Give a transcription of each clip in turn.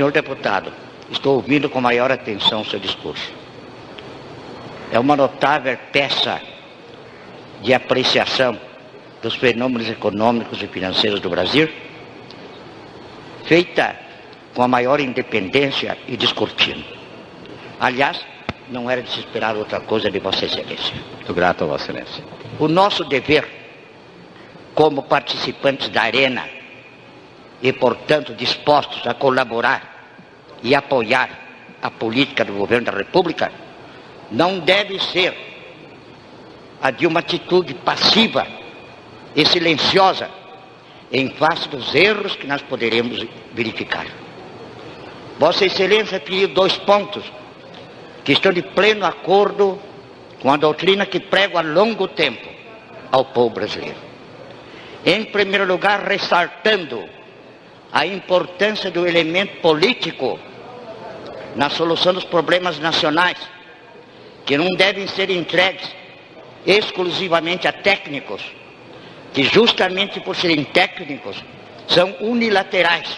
Senhor deputado, estou ouvindo com maior atenção o seu discurso. É uma notável peça de apreciação dos fenômenos econômicos e financeiros do Brasil, feita com a maior independência e descortina. Aliás, não era de se esperar outra coisa de Vossa Excelência. Muito grato a Vossa Excelência. O nosso dever, como participantes da arena, e, portanto, dispostos a colaborar e apoiar a política do governo da República, não deve ser a de uma atitude passiva e silenciosa em face dos erros que nós poderemos verificar. Vossa Excelência pediu 2 pontos que estão de pleno acordo com a doutrina que prego há longo tempo ao povo brasileiro. Em primeiro lugar, ressaltando a importância do elemento político na solução dos problemas nacionais, que não devem ser entregues exclusivamente a técnicos, que justamente por serem técnicos são unilaterais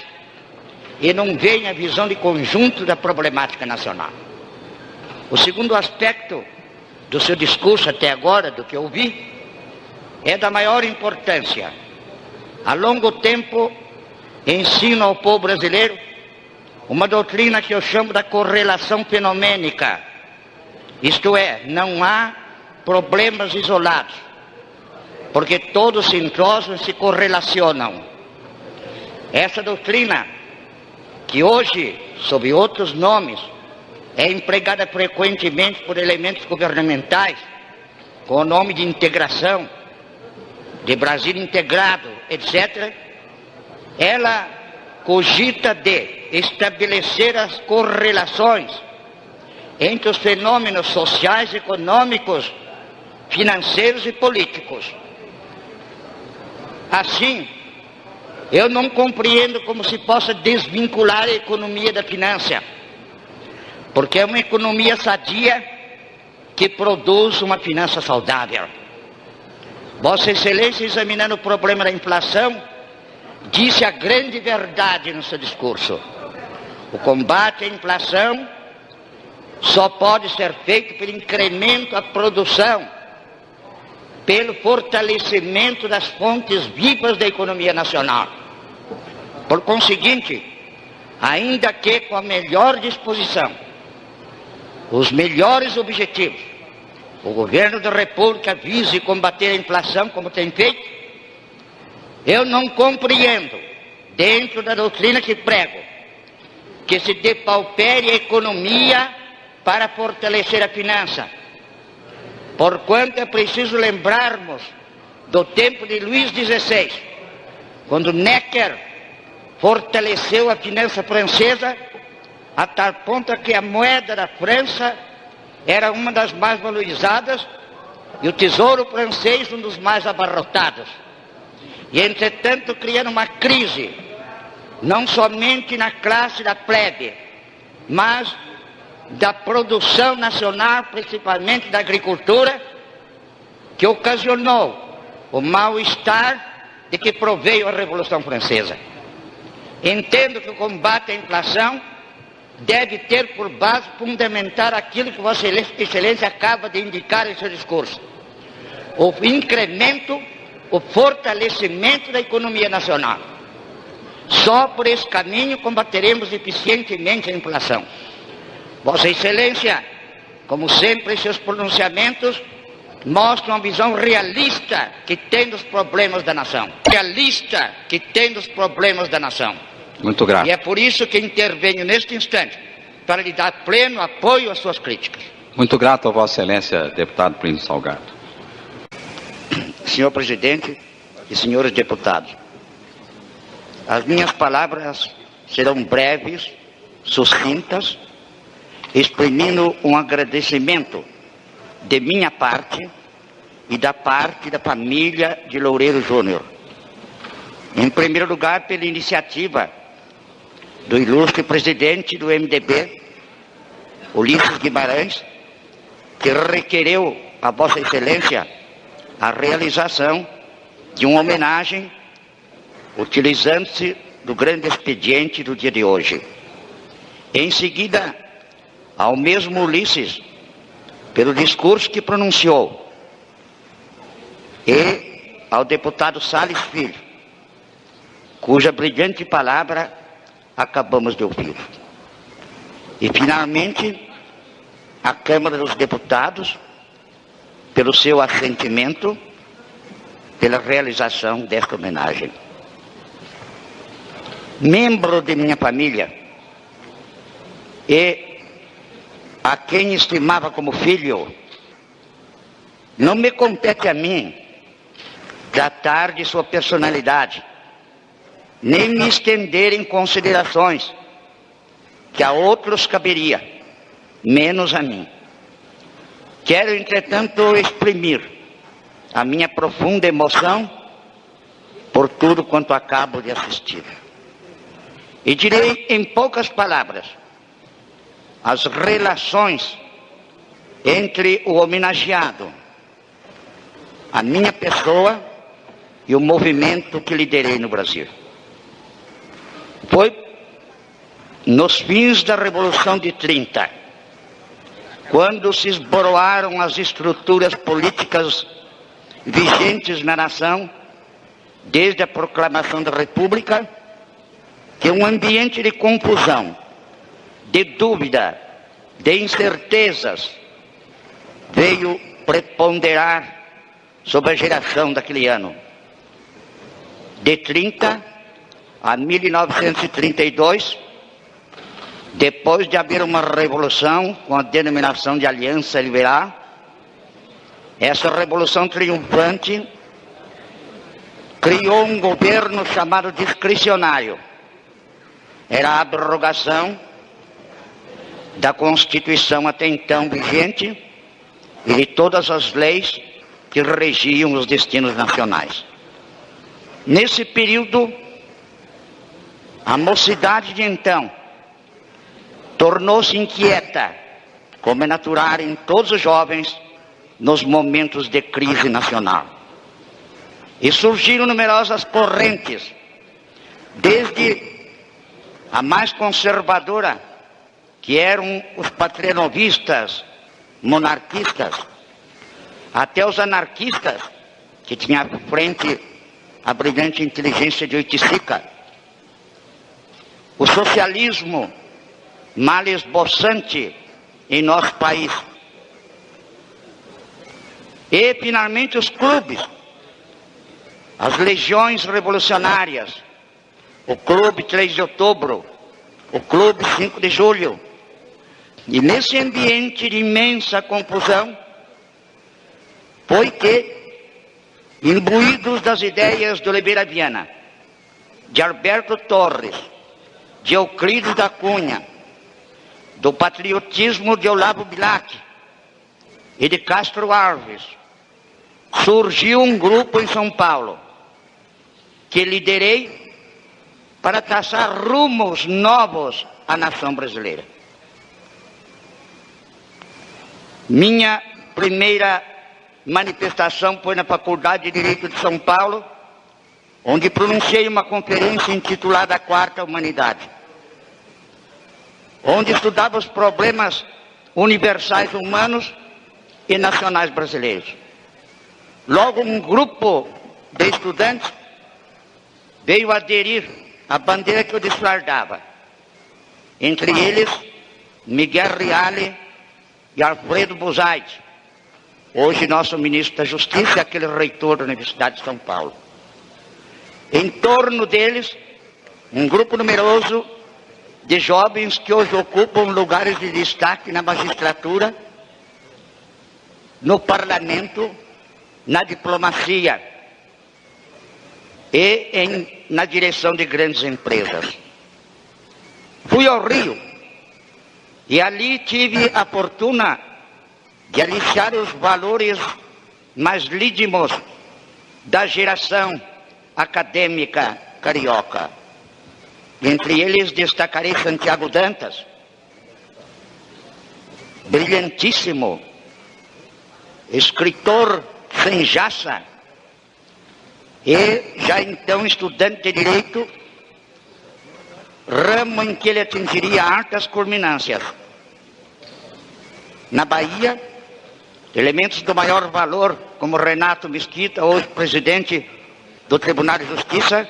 e não veem a visão de conjunto da problemática nacional. O segundo aspecto do seu discurso até agora, do que eu ouvi, é da maior importância. Há longo tempo ensino ao povo brasileiro uma doutrina que eu chamo da correlação fenomênica. Isto é, não há problemas isolados, porque todos se entrosam e se correlacionam. Essa doutrina, que hoje, sob outros nomes, é empregada frequentemente por elementos governamentais, com o nome de integração, de Brasil integrado, etc., ela cogita de estabelecer as correlações entre os fenômenos sociais, econômicos, financeiros e políticos. Assim, eu não compreendo como se possa desvincular a economia da finança, porque é uma economia sadia que produz uma finança saudável. Vossa Excelência, examinando o problema da inflação, disse a grande verdade no seu discurso. O combate à inflação só pode ser feito pelo incremento da produção, pelo fortalecimento das fontes vivas da economia nacional. Por conseguinte, ainda que com a melhor disposição, os melhores objetivos, o governo da República vise combater a inflação como tem feito, eu não compreendo, dentro da doutrina que prego, que se depaupere a economia para fortalecer a finança. Porquanto é preciso lembrarmos do tempo de Luís XVI, quando Necker fortaleceu a finança francesa a tal ponto que a moeda da França era uma das mais valorizadas e o tesouro francês um dos mais abarrotados. E, entretanto, criando uma crise, não somente na classe da plebe, mas da produção nacional, principalmente da agricultura, que ocasionou o mal-estar de que proveio a Revolução Francesa. Entendo que o combate à inflação deve ter por base fundamentar aquilo que Vossa Excelência acaba de indicar em seu discurso: o incremento, o fortalecimento da economia nacional. Só por esse caminho combateremos eficientemente a inflação. Vossa Excelência, como sempre, em seus pronunciamentos, mostram uma visão realista que tem dos problemas da nação. Realista que tem dos problemas da nação. Muito grato. E é por isso que intervenho neste instante, para lhe dar pleno apoio às suas críticas. Muito grato a Vossa Excelência, deputado Plínio Salgado. Senhor Presidente e senhores deputados, as minhas palavras serão breves, sucintas, exprimindo um agradecimento de minha parte e da parte da família de Loureiro Júnior. Em primeiro lugar, pela iniciativa do ilustre presidente do MDB, Ulisses Guimarães, que requereu a Vossa Excelência a realização de uma homenagem utilizando-se do grande expediente do dia de hoje. Em seguida, ao mesmo Ulisses, pelo discurso que pronunciou, e ao deputado Salles Filho, cuja brilhante palavra acabamos de ouvir. E, finalmente, a Câmara dos Deputados, pelo seu assentimento, pela realização desta homenagem. Membro de minha família, e a quem estimava como filho, não me compete a mim tratar de sua personalidade, nem me estender em considerações que a outros caberia, menos a mim. Quero, entretanto, exprimir a minha profunda emoção por tudo quanto acabo de assistir. E direi em poucas palavras as relações entre o homenageado, a minha pessoa e o movimento que liderei no Brasil. Foi nos fins da Revolução de 30, quando se esboroaram as estruturas políticas vigentes na nação, desde a proclamação da República, que um ambiente de confusão, de dúvida, de incertezas, veio preponderar sobre a geração daquele ano. De 30 a 1932, depois de haver uma revolução com a denominação de Aliança Liberal, essa revolução triunfante criou um governo chamado discricionário. Era a abrogação da Constituição até então vigente e de todas as leis que regiam os destinos nacionais. Nesse período, a mocidade de então tornou-se inquieta, como é natural em todos os jovens nos momentos de crise nacional. E surgiram numerosas correntes, desde a mais conservadora, que eram os patriotistas, monarquistas, até os anarquistas, que tinham à frente a brilhante inteligência de Oiticica. O socialismo mal esboçante em nosso país. E, finalmente, os clubes, as legiões revolucionárias, o Clube 3 de Outubro, o Clube 5 de Julho. E nesse ambiente de imensa confusão, foi que, imbuídos das ideias de Oliveira Viana, de Alberto Torres, de Euclides da Cunha, do patriotismo de Olavo Bilac e de Castro Alves, surgiu um grupo em São Paulo, que liderei para traçar rumos novos à nação brasileira. Minha primeira manifestação foi na Faculdade de Direito de São Paulo, onde pronunciei uma conferência intitulada A Quarta Humanidade, onde estudava os problemas universais humanos e nacionais brasileiros. Logo, um grupo de estudantes veio aderir à bandeira que eu desfardava. Entre eles, Miguel Reale e Alfredo Buzaide, hoje nosso ministro da Justiça e aquele reitor da Universidade de São Paulo. Em torno deles, um grupo numeroso de jovens que hoje ocupam lugares de destaque na magistratura, no parlamento, na diplomacia e na direção de grandes empresas. Fui ao Rio e ali tive a fortuna de aliciar os valores mais lídimos da geração acadêmica carioca. Entre eles destacarei Santiago Dantas, brilhantíssimo, escritor sem jaça, e já então estudante de Direito, ramo em que ele atingiria altas culminâncias. Na Bahia, elementos do maior valor, como Renato Mesquita, hoje presidente do Tribunal de Justiça,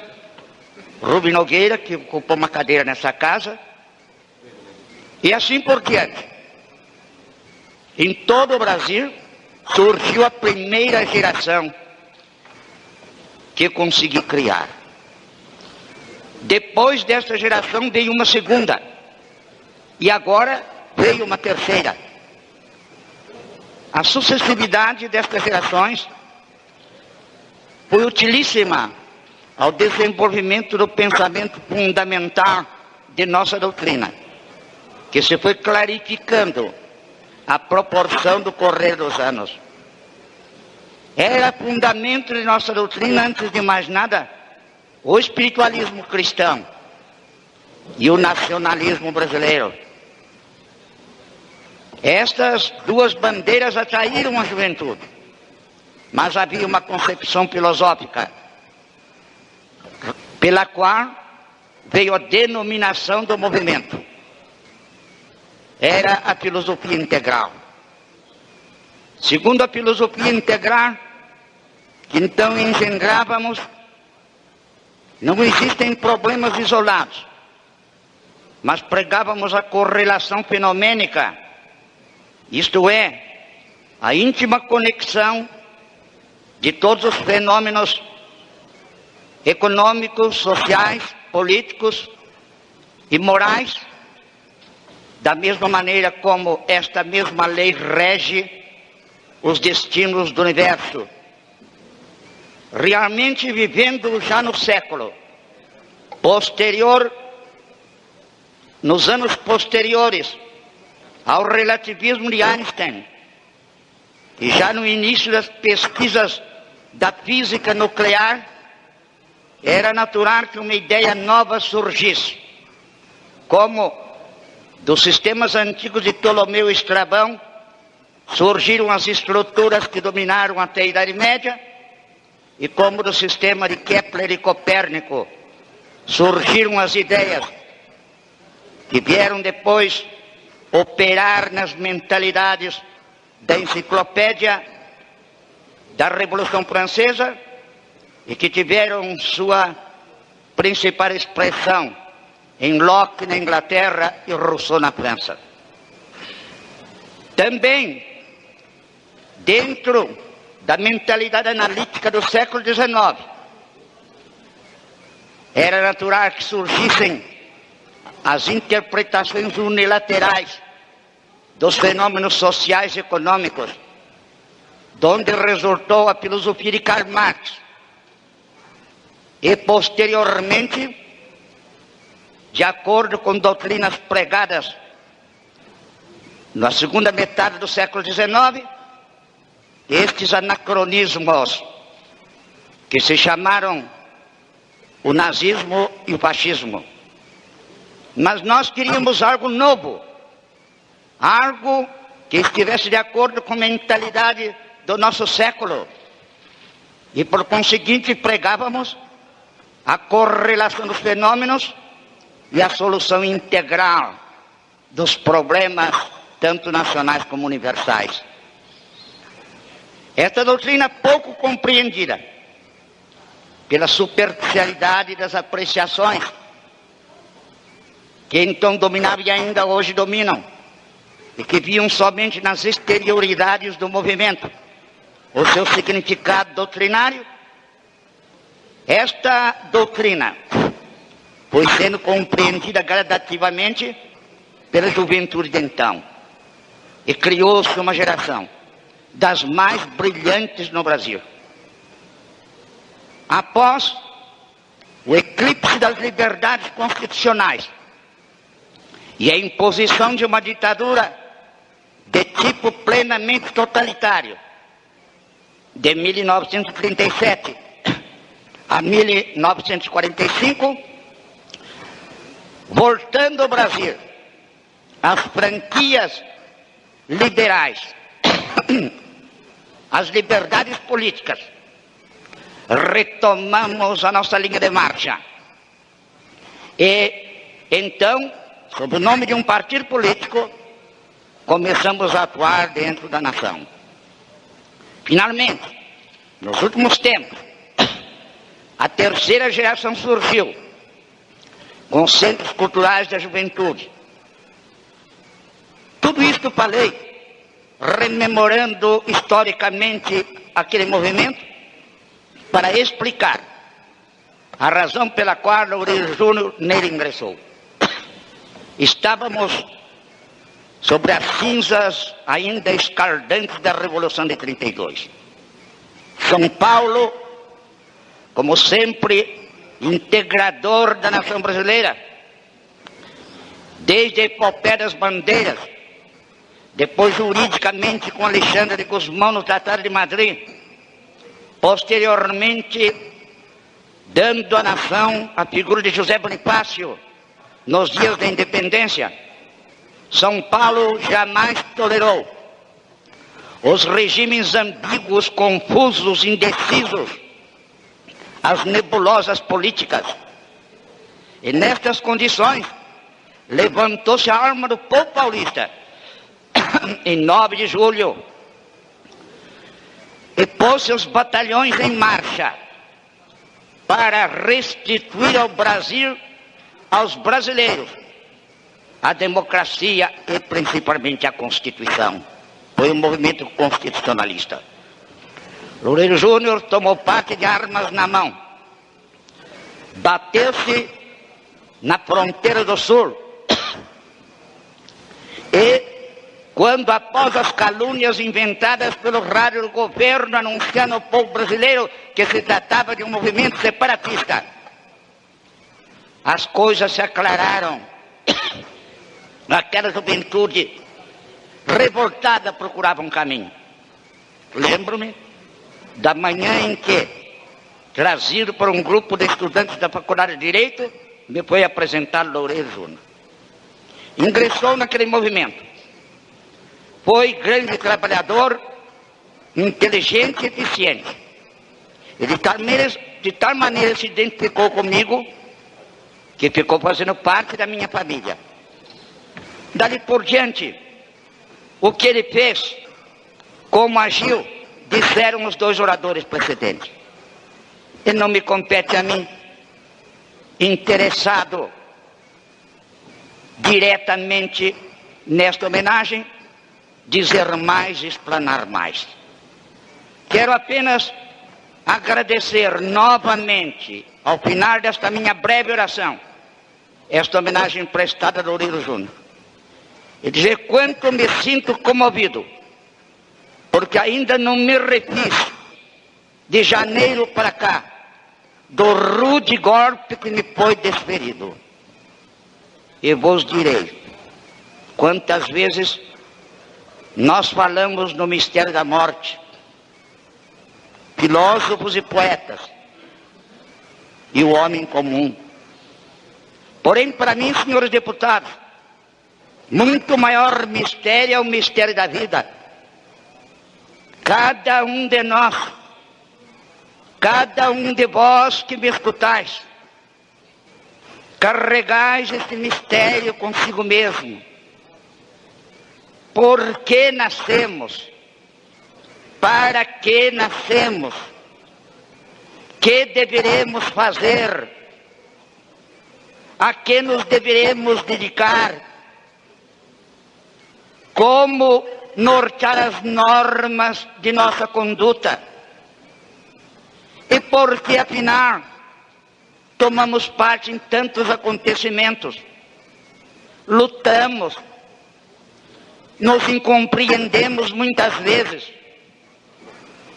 Rubem Nogueira, que ocupou uma cadeira nessa casa, e assim por diante. Em todo o Brasil, surgiu a primeira geração que eu consegui criar. Depois dessa geração veio uma segunda, e agora veio uma terceira. A sucessividade destas gerações foi utilíssima ao desenvolvimento do pensamento fundamental de nossa doutrina, que se foi clarificando à proporção do correr dos anos. Era fundamento de nossa doutrina, antes de mais nada, o espiritualismo cristão e o nacionalismo brasileiro. Estas duas bandeiras atraíram a juventude, mas havia uma concepção filosófica, pela qual veio a denominação do movimento. Era a filosofia integral. Segundo a filosofia integral, que então engendrávamos, não existem problemas isolados, mas pregávamos a correlação fenomênica, isto é, a íntima conexão de todos os fenômenos econômicos, sociais, políticos e morais, da mesma maneira como esta mesma lei rege os destinos do universo. Realmente vivendo já no século posterior, nos anos posteriores ao relativismo de Einstein, e já no início das pesquisas da física nuclear, era natural que uma ideia nova surgisse, como dos sistemas antigos de Ptolomeu e Estrabão surgiram as estruturas que dominaram até a Idade Média, e como do sistema de Kepler e Copérnico surgiram as ideias que vieram depois operar nas mentalidades da enciclopédia da Revolução Francesa e que tiveram sua principal expressão em Locke na Inglaterra e Rousseau na França. Também, dentro da mentalidade analítica do século XIX, era natural que surgissem as interpretações unilaterais dos fenômenos sociais e econômicos, donde resultou a filosofia de Karl Marx, e posteriormente, de acordo com doutrinas pregadas na segunda metade do século XIX, estes anacronismos que se chamaram o nazismo e o fascismo. Mas nós queríamos algo novo, algo que estivesse de acordo com a mentalidade do nosso século, e por conseguinte pregávamos a correlação dos fenômenos e a solução integral dos problemas, tanto nacionais como universais. Esta doutrina pouco compreendida pela superficialidade das apreciações que então dominavam e ainda hoje dominam, e que viam somente nas exterioridades do movimento o seu significado doutrinário. Esta doutrina foi sendo compreendida gradativamente pela juventude de então, e criou-se uma geração das mais brilhantes no Brasil. Após o eclipse das liberdades constitucionais e a imposição de uma ditadura de tipo plenamente totalitário, de 1937 a 1945, voltando ao Brasil às franquias liberais, as liberdades políticas, retomamos a nossa linha de marcha e Então, sob o nome de um partido político, começamos a atuar dentro da nação. Finalmente, nos últimos tempos, a terceira geração surgiu, com os centros culturais da juventude. Tudo isso que eu falei, rememorando historicamente aquele movimento, para explicar a razão pela qual Loureiro Júnior nele ingressou. Estávamos sobre as cinzas ainda escardantes da Revolução de 32. São Paulo, como sempre, integrador da nação brasileira, desde a epopeia das bandeiras, depois juridicamente com Alexandre de Gusmão no Tratado de Madrid, posteriormente dando à nação a figura de José Bonifácio nos dias da independência. São Paulo jamais tolerou os regimes ambíguos, confusos, indecisos, as nebulosas políticas. E nestas condições, levantou-se a arma do povo paulista, em 9 de julho, e pôs seus batalhões em marcha para restituir ao Brasil, aos brasileiros, a democracia e principalmente a Constituição. Foi um movimento constitucionalista. Loureiro Júnior tomou parte de armas na mão, bateu-se na fronteira do Sul e, quando após as calúnias inventadas pelo rádio do governo anunciando ao povo brasileiro que se tratava de um movimento separatista, as coisas se aclararam. Aquela juventude revoltada procurava um caminho. Lembro-me da manhã em que, trazido por um grupo de estudantes da Faculdade de Direito, me foi apresentado Loureiro Júnior. Ingressou naquele movimento. Foi grande trabalhador, inteligente e eficiente. E de tal maneira se identificou comigo, que ficou fazendo parte da minha família. Dali por diante, o que ele fez, como agiu, disseram os dois oradores precedentes. E não me compete a mim, interessado diretamente nesta homenagem, dizer mais, explanar mais. Quero apenas agradecer novamente, ao final desta minha breve oração, esta homenagem prestada a Loureiro Júnior, e dizer quanto me sinto comovido, porque ainda não me refiz, de janeiro para cá, do rude golpe que me foi desferido. E vos direi, quantas vezes nós falamos no mistério da morte, filósofos e poetas, e o homem comum. Porém, para mim, senhores deputados, muito maior mistério é o mistério da vida. Cada um de nós, cada um de vós que me escutais, carregais esse mistério consigo mesmo. Por que nascemos? Para que nascemos? Que deveremos fazer? A que nos deveremos dedicar? Como nortear as normas de nossa conduta? E por que, afinal, tomamos parte em tantos acontecimentos? Lutamos, nos incompreendemos muitas vezes,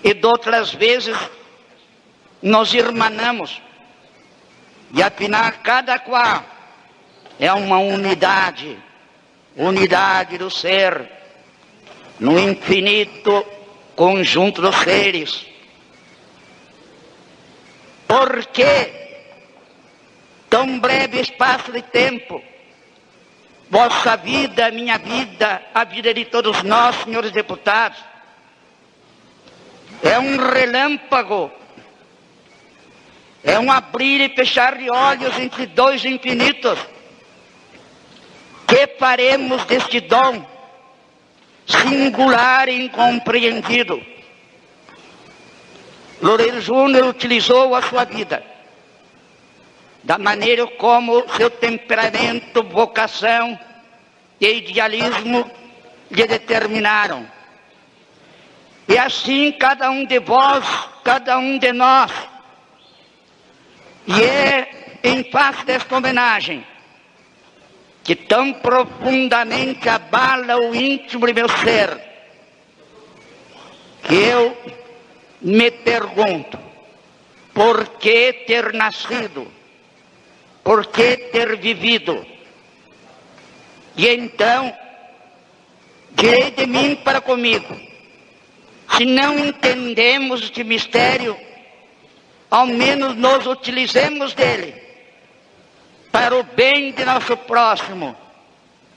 e de outras vezes nos irmanamos, e afinal cada qual é uma unidade do ser, no infinito conjunto dos seres. Por que tão breve espaço de tempo? Vossa vida, minha vida, a vida de todos nós, senhores deputados, é um relâmpago, é um abrir e fechar de olhos entre dois infinitos, Que faremos deste dom singular e incompreendido? Loureiro Júnior utilizou a sua vida da maneira como seu temperamento, vocação e idealismo lhe determinaram. E assim cada um de vós, cada um de nós. E é em face desta homenagem que tão profundamente abala o íntimo de meu ser, que eu me pergunto, por que ter nascido? Por que ter vivido? E então, direi de mim para comigo, se não entendemos este mistério, ao menos nos utilizemos dele para o bem de nosso próximo,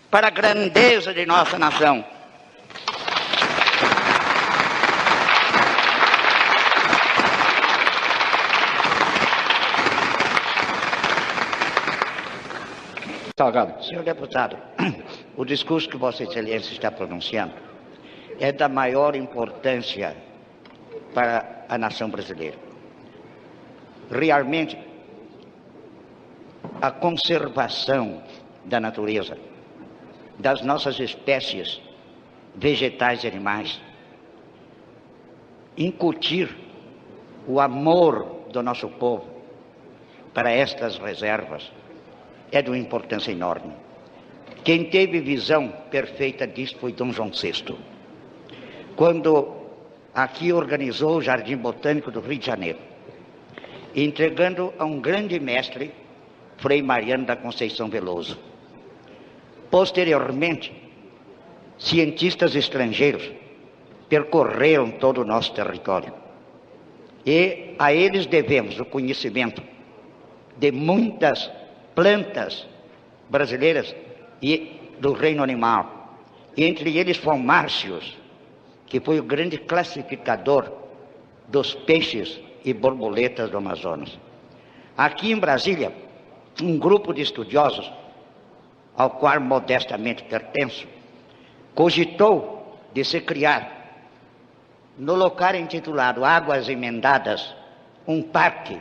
para a grandeza de nossa nação. Salgado. Senhor deputado, o discurso que Vossa Excelência está pronunciando é da maior importância para a nação brasileira. Realmente, a conservação da natureza, das nossas espécies vegetais e animais, incutir o amor do nosso povo para estas reservas é de uma importância enorme. Quem teve visão perfeita disso foi Dom João VI, quando aqui organizou o Jardim Botânico do Rio de Janeiro, entregando a um grande mestre, Frei Mariano da Conceição Veloso. Posteriormente, cientistas estrangeiros percorreram todo o nosso território. E a eles devemos o conhecimento de muitas plantas brasileiras e do reino animal. Entre eles foi Márcios, que foi o grande classificador dos peixes e borboletas do Amazonas. Aqui em Brasília, um grupo de estudiosos, ao qual modestamente pertenço, cogitou de se criar, no local intitulado Águas Emendadas, um parque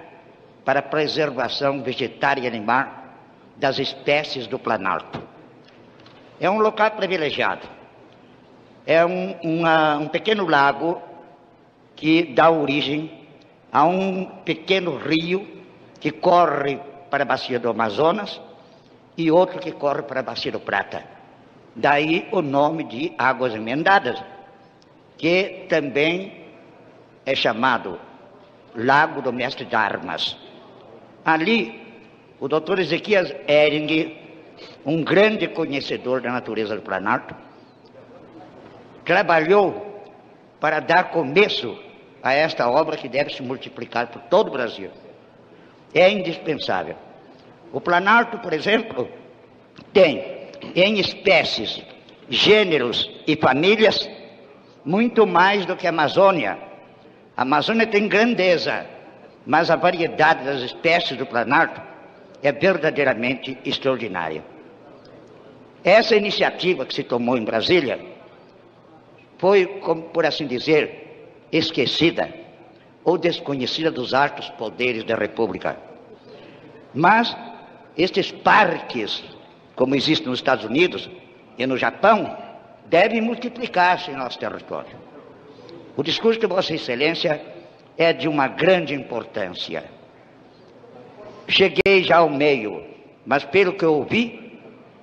para a preservação vegetal e animal das espécies do Planalto. É um local privilegiado. É um pequeno lago que dá origem a um pequeno rio que corre para a bacia do Amazonas e outro que corre para a bacia do Prata. Daí o nome de Águas Emendadas, que também é chamado Lago do Mestre de Armas. Ali, o Dr. Ezequias Hering, um grande conhecedor da natureza do Planalto, trabalhou para dar começo a esta obra que deve se multiplicar por todo o Brasil. É indispensável. O Planalto, por exemplo, tem em espécies, gêneros e famílias muito mais do que a Amazônia. A Amazônia tem grandeza, mas a variedade das espécies do Planalto é verdadeiramente extraordinária. Essa iniciativa que se tomou em Brasília foi, como por assim dizer, esquecida ou desconhecida dos altos poderes da República. Mas estes parques, como existem nos Estados Unidos e no Japão, devem multiplicar-se em nosso território. O discurso de Vossa Excelência é de uma grande importância. Cheguei já ao meio, mas pelo que eu ouvi,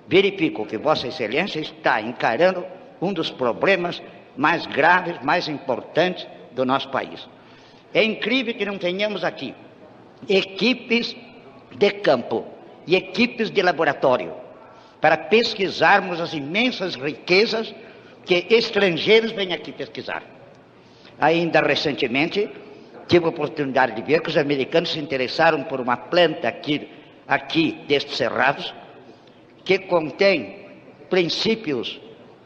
verifico que Vossa Excelência está encarando um dos problemas mais graves, mais importantes do nosso país. É incrível que não tenhamos aqui equipes de campo e equipes de laboratório para pesquisarmos as imensas riquezas que estrangeiros vêm aqui pesquisar. Ainda recentemente, tive a oportunidade de ver que os americanos se interessaram por uma planta aqui destes cerrados, que contém princípios,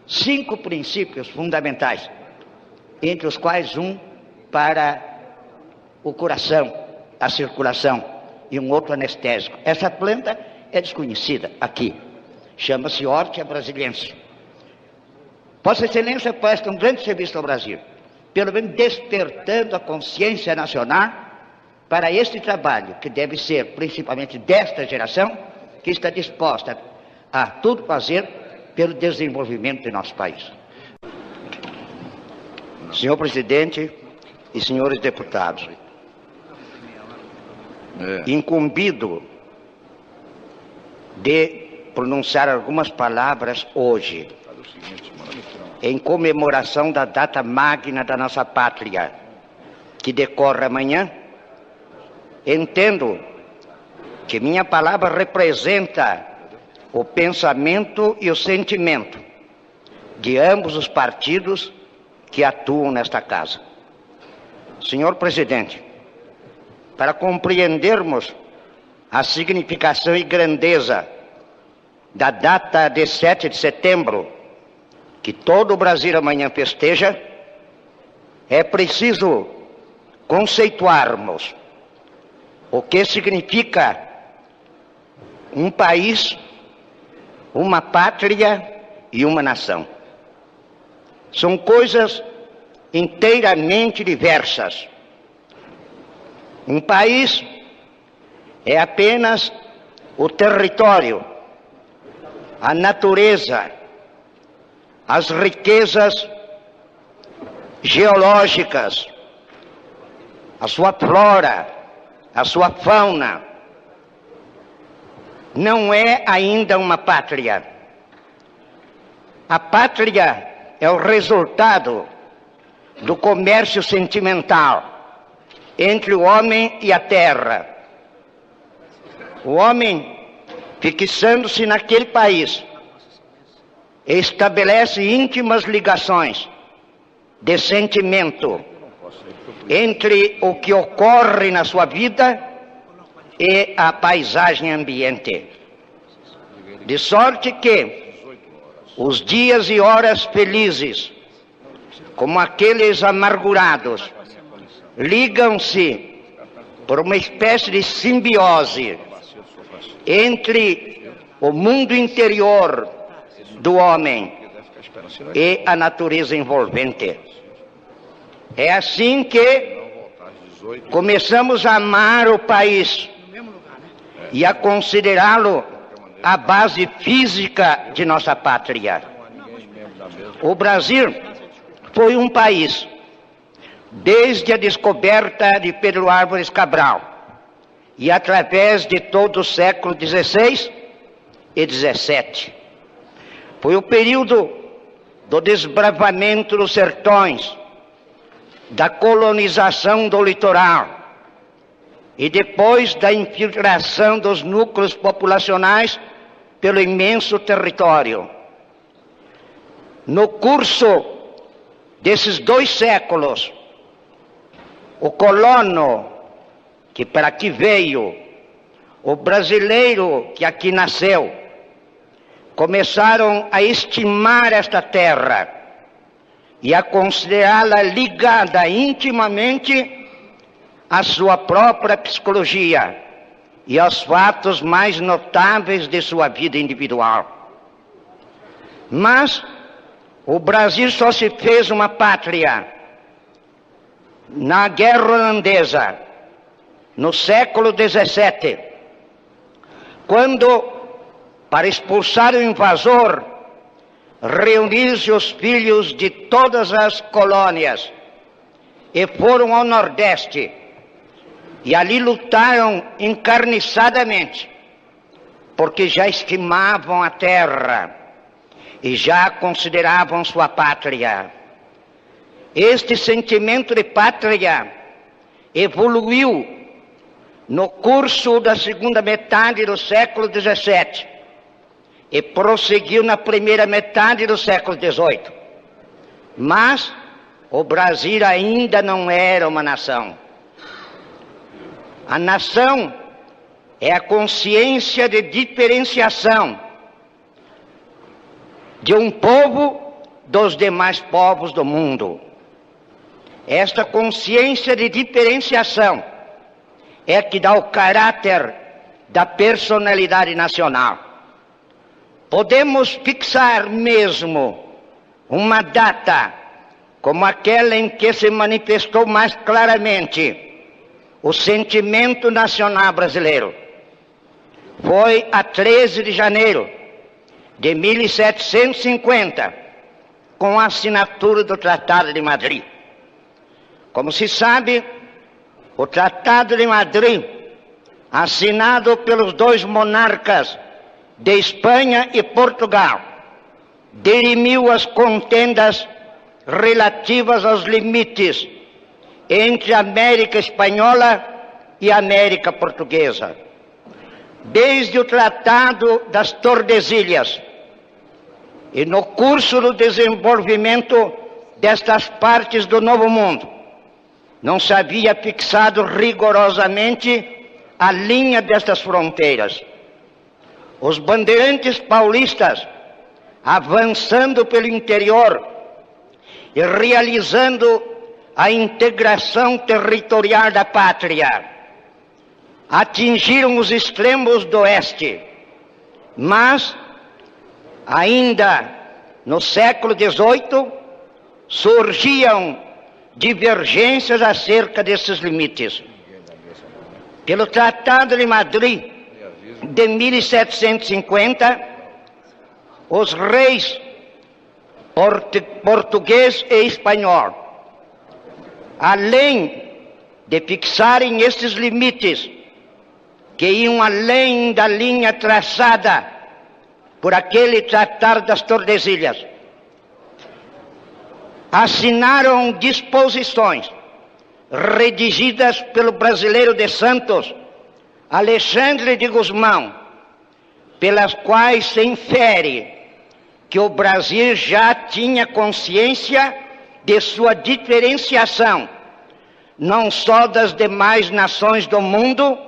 5 princípios fundamentais, entre os quais um para o coração, a circulação, e um outro anestésico. Essa planta é desconhecida aqui. chama-se Hortia Brasiliense. Vossa Excelência presta um grande serviço ao Brasil, pelo menos despertando a consciência nacional para este trabalho, que deve ser principalmente desta geração, que está disposta a tudo fazer pelo desenvolvimento de nosso país. Senhor Presidente e senhores deputados, incumbido de pronunciar algumas palavras hoje, em comemoração da data magna da nossa pátria, que decorre amanhã, entendo que minha palavra representa o pensamento e o sentimento de ambos os partidos que atuam nesta casa. Senhor Presidente, para compreendermos a significação e grandeza da data de 7 de setembro, que todo o Brasil amanhã festeja, é preciso conceituarmos o que significa um país, uma pátria e uma nação. São coisas inteiramente diversas. Um país é apenas o território, a natureza, as riquezas geológicas, a sua flora, a sua fauna. Não é ainda uma pátria. A pátria é o resultado do comércio sentimental entre o homem e a terra. O homem, fixando-se naquele país, estabelece íntimas ligações de sentimento entre o que ocorre na sua vida e a paisagem ambiente. De sorte que os dias e horas felizes, como aqueles amargurados, ligam-se por uma espécie de simbiose entre o mundo interior do homem e a natureza envolvente. É assim que começamos a amar o país e a considerá-lo a base física de nossa pátria. O Brasil foi um país, desde a descoberta de Pedro Álvares Cabral e através de todo o século XVI e XVII. Foi o período do desbravamento dos sertões, da colonização do litoral e depois da infiltração dos núcleos populacionais pelo imenso território. No curso desses 2 séculos, o colono que para aqui veio, o brasileiro que aqui nasceu, começaram a estimar esta terra e a considerá-la ligada intimamente à sua própria psicologia e aos fatos mais notáveis de sua vida individual. Mas o Brasil só se fez uma pátria na Guerra Holandesa, no século XVII, quando, para expulsar o invasor, reuniram-se os filhos de todas as colônias e foram ao Nordeste e ali lutaram encarniçadamente, porque já estimavam a terra e já a consideravam sua pátria. Este sentimento de pátria evoluiu no curso da segunda metade do século XVII e prosseguiu na primeira metade do século XVIII. Mas o Brasil ainda não era uma nação. A nação é a consciência de diferenciação de um povo dos demais povos do mundo. Esta consciência de diferenciação é que dá o caráter da personalidade nacional. Podemos fixar mesmo uma data como aquela em que se manifestou mais claramente o sentimento nacional brasileiro. Foi a 13 de janeiro de 1750, com a assinatura do Tratado de Madrid. Como se sabe, o Tratado de Madrid, assinado pelos dois monarcas de Espanha e Portugal, dirimiu as contendas relativas aos limites entre a América Espanhola e a América Portuguesa. Desde o Tratado das Tordesilhas e no curso do desenvolvimento destas partes do Novo Mundo, não se havia fixado rigorosamente a linha destas fronteiras. Os bandeirantes paulistas, avançando pelo interior e realizando a integração territorial da pátria, atingiram os extremos do oeste, mas ainda no século XVIII surgiam divergências acerca desses limites. Pelo Tratado de Madrid de 1750, os reis português e espanhol, além de fixarem esses limites que iam além da linha traçada por aquele Tratado das Tordesilhas, assinaram disposições redigidas pelo brasileiro de Santos, Alexandre de Gusmão, pelas quais se infere que o Brasil já tinha consciência de sua diferenciação, não só das demais nações do mundo,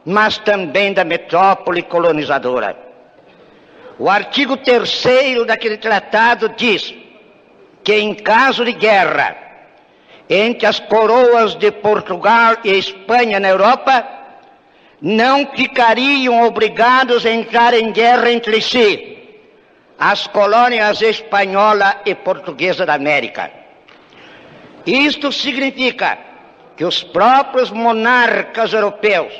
mas também da metrópole colonizadora. O artigo 3º daquele tratado diz que, em caso de guerra entre as coroas de Portugal e Espanha na Europa, não ficariam obrigados a entrar em guerra entre si as colônias espanhola e portuguesa da América. Isto significa que os próprios monarcas europeus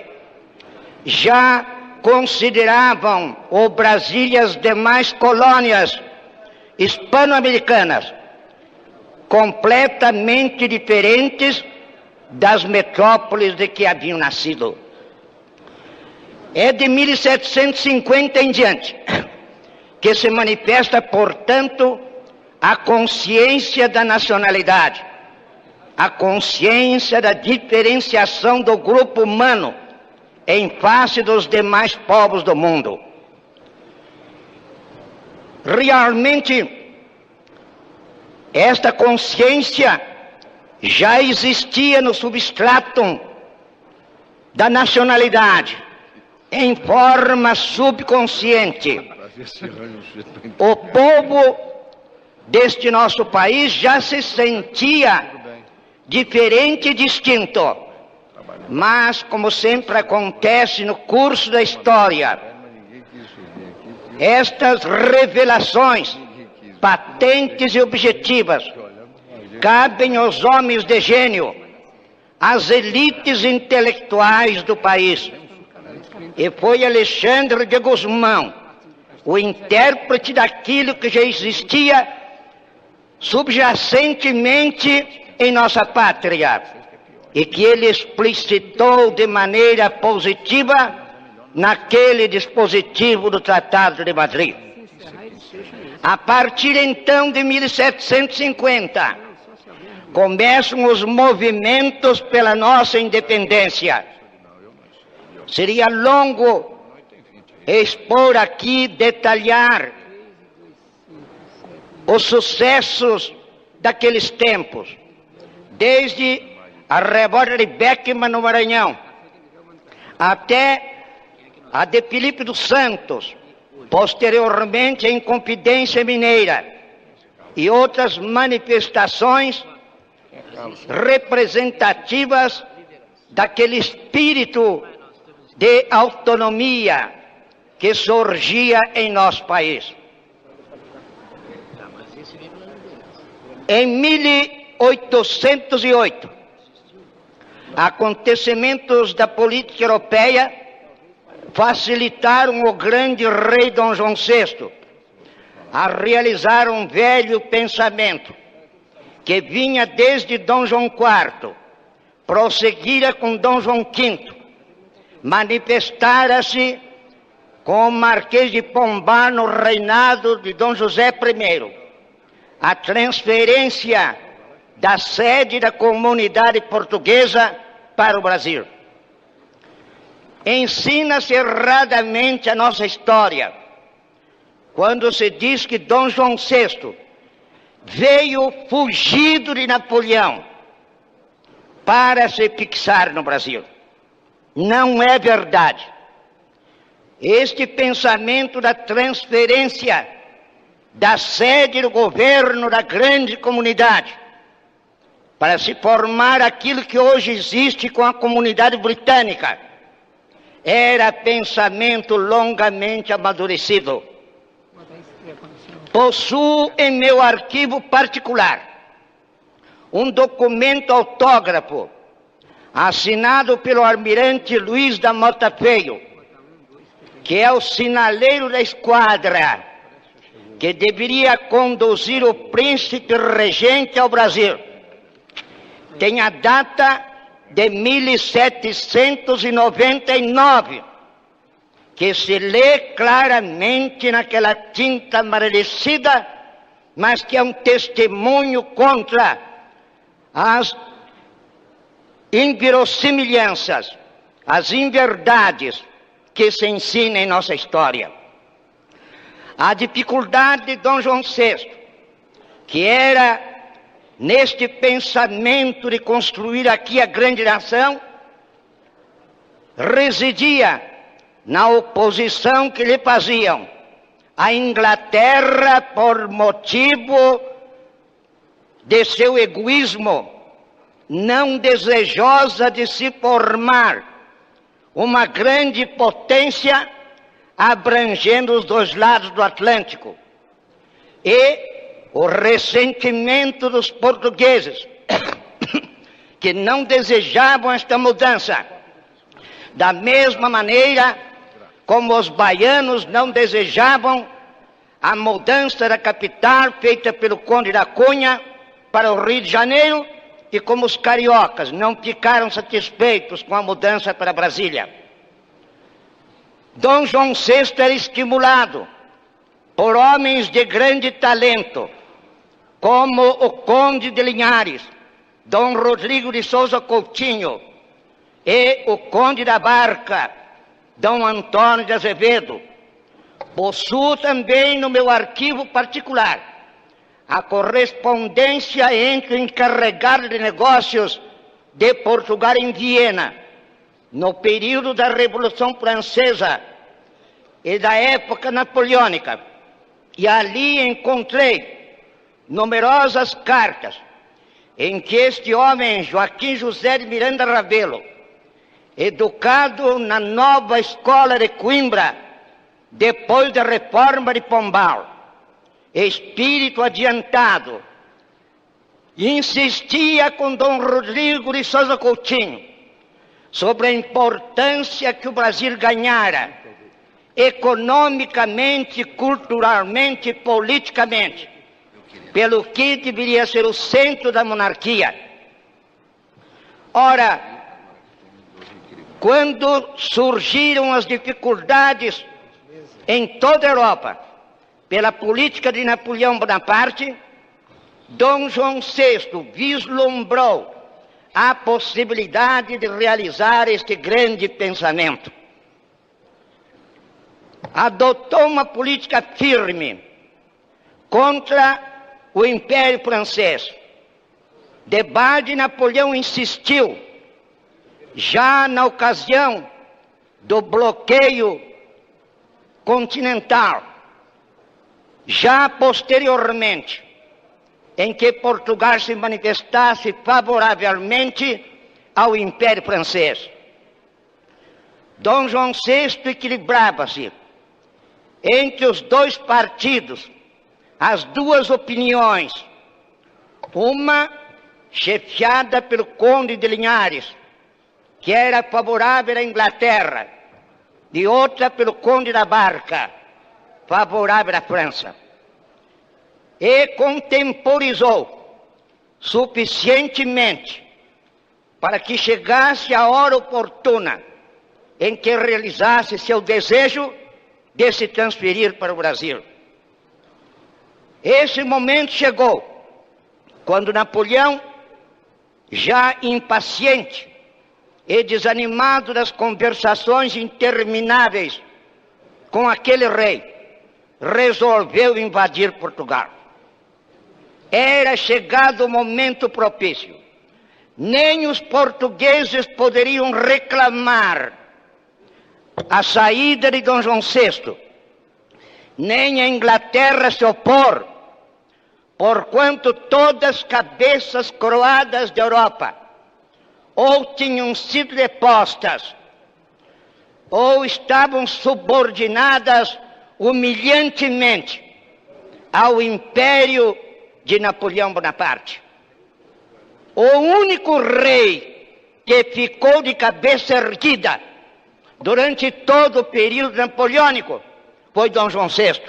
já consideravam o Brasil e as demais colônias hispano-americanas completamente diferentes das metrópoles de que haviam nascido. É de 1750 em diante que se manifesta, portanto, a consciência da nacionalidade, a consciência da diferenciação do grupo humano em face dos demais povos do mundo. Realmente, esta consciência já existia no substratum da nacionalidade, em forma subconsciente. O povo deste nosso país já se sentia diferente e distinto. Mas, como sempre acontece no curso da história, estas revelações patentes e objetivas cabem aos homens de gênio, às elites intelectuais do país. E foi Alexandre de Gusmão o intérprete daquilo que já existia subjacentemente em nossa pátria e que ele explicitou de maneira positiva naquele dispositivo do Tratado de Madrid. A partir então de 1750, começam os movimentos pela nossa independência. Seria longo expor aqui, detalhar os sucessos daqueles tempos, desde a revolta de Beckman no Maranhão, até a de Filipe dos Santos, posteriormente a Inconfidência Mineira, e outras manifestações representativas daquele espírito de autonomia que surgia em nosso país. Em 1808, acontecimentos da política europeia facilitaram o grande rei Dom João VI a realizar um velho pensamento que vinha desde Dom João IV, prosseguira com Dom João V, manifestara-se com o Marquês de Pombal no reinado de Dom José I, a transferência da sede da comunidade portuguesa para o Brasil. Ensina-se erradamente a nossa história quando se diz que Dom João VI veio fugido de Napoleão para se fixar no Brasil. Não é verdade. Este pensamento da transferência da sede do governo da grande comunidade para se formar aquilo que hoje existe com a comunidade britânica era pensamento longamente amadurecido. Possuo em meu arquivo particular um documento autógrafo assinado pelo almirante Luiz da Mota Feio, que é o sinaleiro da esquadra que deveria conduzir o príncipe regente ao Brasil. Tem a data de 1799, que se lê claramente naquela tinta amarelada, mas que é um testemunho contra as inverossimilhanças, as inverdades que se ensinam em nossa história. A dificuldade de Dom João VI, que era neste pensamento de construir aqui a grande nação, residia na oposição que lhe faziam a Inglaterra por motivo de seu egoísmo, não desejosa de se formar uma grande potência abrangendo os dois lados do Atlântico, e o ressentimento dos portugueses que não desejavam esta mudança, da mesma maneira como os baianos não desejavam a mudança da capital feita pelo Conde da Cunha para o Rio de Janeiro, e como os cariocas não ficaram satisfeitos com a mudança para Brasília. Dom João VI era estimulado por homens de grande talento, como o Conde de Linhares, Dom Rodrigo de Souza Coutinho, e o Conde da Barca, Dom Antônio de Azevedo. Possuo também no meu arquivo particular a correspondência entre o encarregado de negócios de Portugal em Viena, no período da Revolução Francesa e da época napoleônica. E ali encontrei numerosas cartas em que este homem, Joaquim José de Miranda Ravelo, educado na nova escola de Coimbra, depois da reforma de Pombal, espírito adiantado, insistia com Dom Rodrigo de Souza Coutinho sobre a importância que o Brasil ganhara economicamente, culturalmente e politicamente, pelo que deveria ser o centro da monarquia. Ora, quando surgiram as dificuldades em toda a Europa pela política de Napoleão Bonaparte, Dom João VI vislumbrou a possibilidade de realizar este grande pensamento. Adotou uma política firme contra o Império Francês. Debaixo Napoleão insistiu, já na ocasião do bloqueio continental, já posteriormente, em que Portugal se manifestasse favoravelmente ao Império Francês. Dom João VI equilibrava-se entre os dois partidos as duas opiniões, uma chefiada pelo Conde de Linhares, que era favorável à Inglaterra, e outra pelo Conde da Barca, favorável à França. E contemporizou suficientemente para que chegasse a hora oportuna em que realizasse seu desejo de se transferir para o Brasil. Esse momento chegou quando Napoleão, já impaciente e desanimado das conversações intermináveis com aquele rei, resolveu invadir Portugal. Era chegado o momento propício. Nem os portugueses poderiam reclamar a saída de Dom João VI, nem a Inglaterra se opor, porquanto todas as cabeças coroadas da Europa ou tinham sido depostas, ou estavam subordinadas humilhantemente ao império de Napoleão Bonaparte. O único rei que ficou de cabeça erguida durante todo o período napoleônico foi Dom João VI.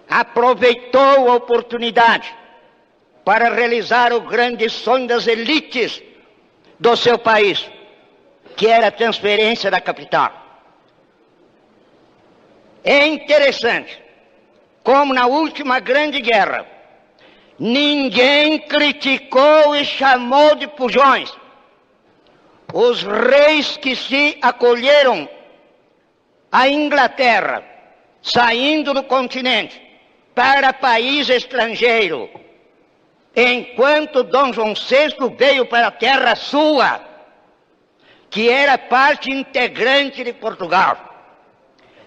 Aproveitou a oportunidade para realizar o grande sonho das elites do seu país, que era a transferência da capital. É interessante como na última grande guerra ninguém criticou e chamou de fujões os reis que se acolheram à Inglaterra, saindo do continente para país estrangeiro, enquanto Dom João VI veio para a terra sua, que era parte integrante de Portugal.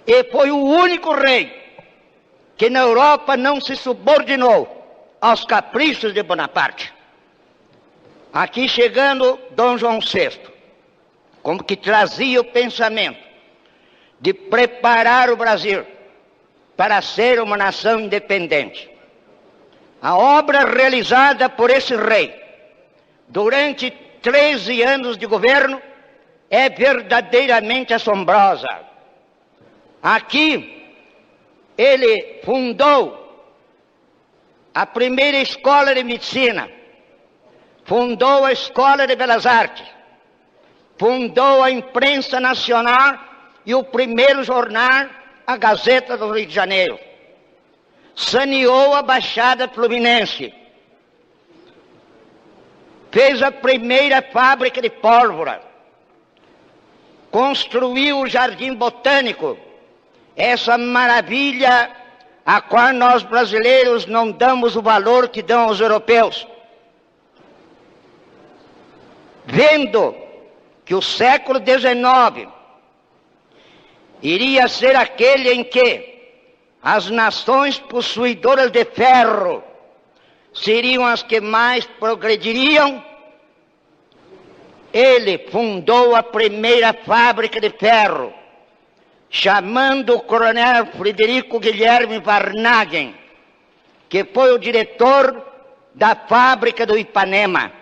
E foi o único rei que na Europa não se subordinou aos caprichos de Bonaparte. Aqui chegando Dom João VI, como que trazia o pensamento de preparar o Brasil para ser uma nação independente. A obra realizada por esse rei durante 13 anos de governo é verdadeiramente assombrosa. Aqui ele fundou a primeira escola de medicina, fundou a escola de belas artes, fundou a imprensa nacional e o primeiro jornal, a Gazeta do Rio de Janeiro. Saneou a Baixada Fluminense, fez a primeira fábrica de pólvora, construiu o Jardim Botânico, essa maravilha a qual nós brasileiros não damos o valor que dão aos europeus. Vendo que o século XIX iria ser aquele em que as nações possuidoras de ferro seriam as que mais progrediriam, ele fundou a primeira fábrica de ferro, chamando o coronel Frederico Guilherme Varnagen, que foi o diretor da fábrica do Ipanema.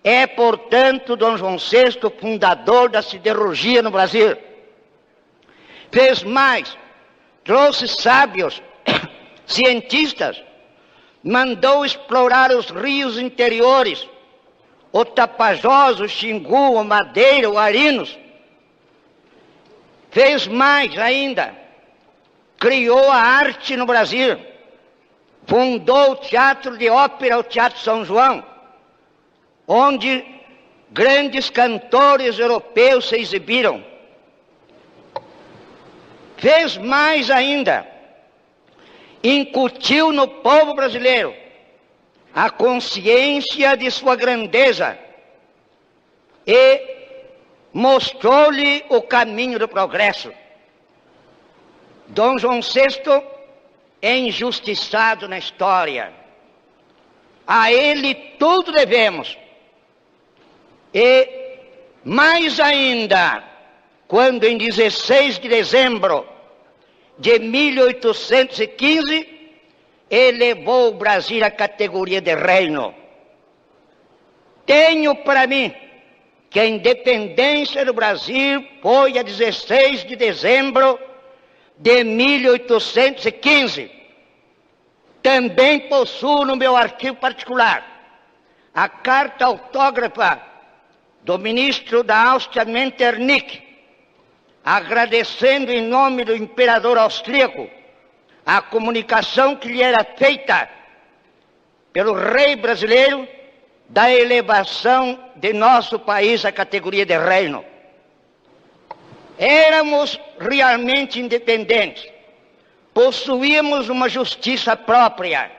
É, portanto, Dom João VI, fundador da siderurgia no Brasil. Fez mais, trouxe sábios, cientistas, mandou explorar os rios interiores, o Tapajós, o Xingu, o Madeira, o Arinos. Fez mais ainda, criou a arte no Brasil, fundou o Teatro de Ópera, o Teatro São João, onde grandes cantores europeus se exibiram. Fez mais ainda, incutiu no povo brasileiro a consciência de sua grandeza e mostrou-lhe o caminho do progresso. Dom João VI é injustiçado na história. A ele tudo devemos. E mais ainda, quando em 16 de dezembro de 1815 elevou o Brasil à categoria de reino. Tenho para mim que a independência do Brasil foi a 16 de dezembro de 1815. Também possuo no meu arquivo particular a carta autógrafa do ministro da Áustria Metternich, agradecendo em nome do imperador austríaco a comunicação que lhe era feita pelo rei brasileiro da elevação de nosso país à categoria de reino. Éramos realmente independentes, possuíamos uma justiça própria,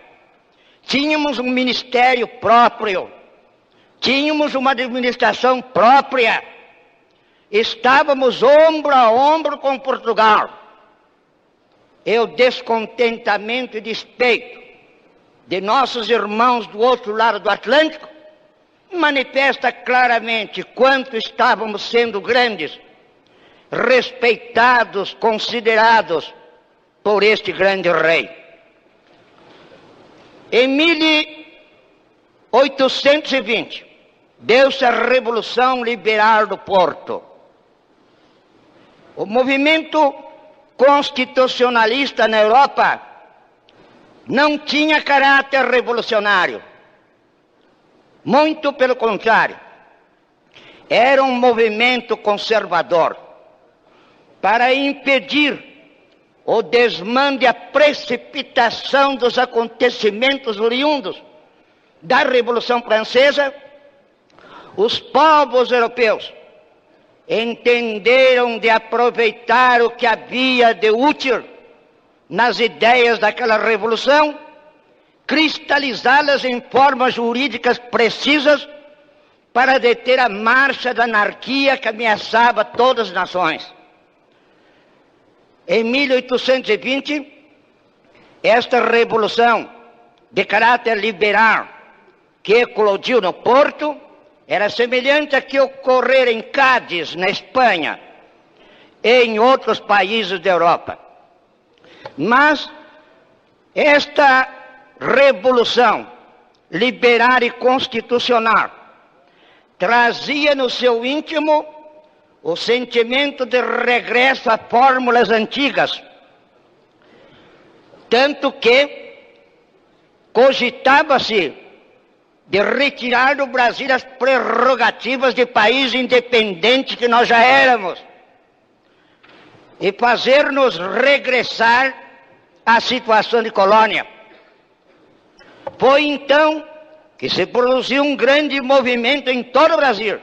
tínhamos um ministério próprio, tínhamos uma administração própria, estávamos ombro a ombro com Portugal. E o descontentamento e despeito de nossos irmãos do outro lado do Atlântico manifesta claramente quanto estávamos sendo grandes, respeitados, considerados por este grande rei. Em 1820, deu-se a Revolução Liberal do Porto. O movimento constitucionalista na Europa não tinha caráter revolucionário. Muito pelo contrário, era um movimento conservador para impedir o desmande, a precipitação dos acontecimentos oriundos da Revolução Francesa. Os povos europeus entenderam de aproveitar o que havia de útil nas ideias daquela revolução, cristalizá-las em formas jurídicas precisas para deter a marcha da anarquia que ameaçava todas as nações. Em 1820, esta revolução de caráter liberal que eclodiu no Porto era semelhante à que ocorrera em Cádiz, na Espanha, e em outros países da Europa. Mas esta revolução liberal e constitucional trazia no seu íntimo o sentimento de regresso a fórmulas antigas, tanto que cogitava-se de retirar do Brasil as prerrogativas de país independente que nós já éramos e fazer-nos regressar à situação de colônia. Foi então que se produziu um grande movimento em todo o Brasil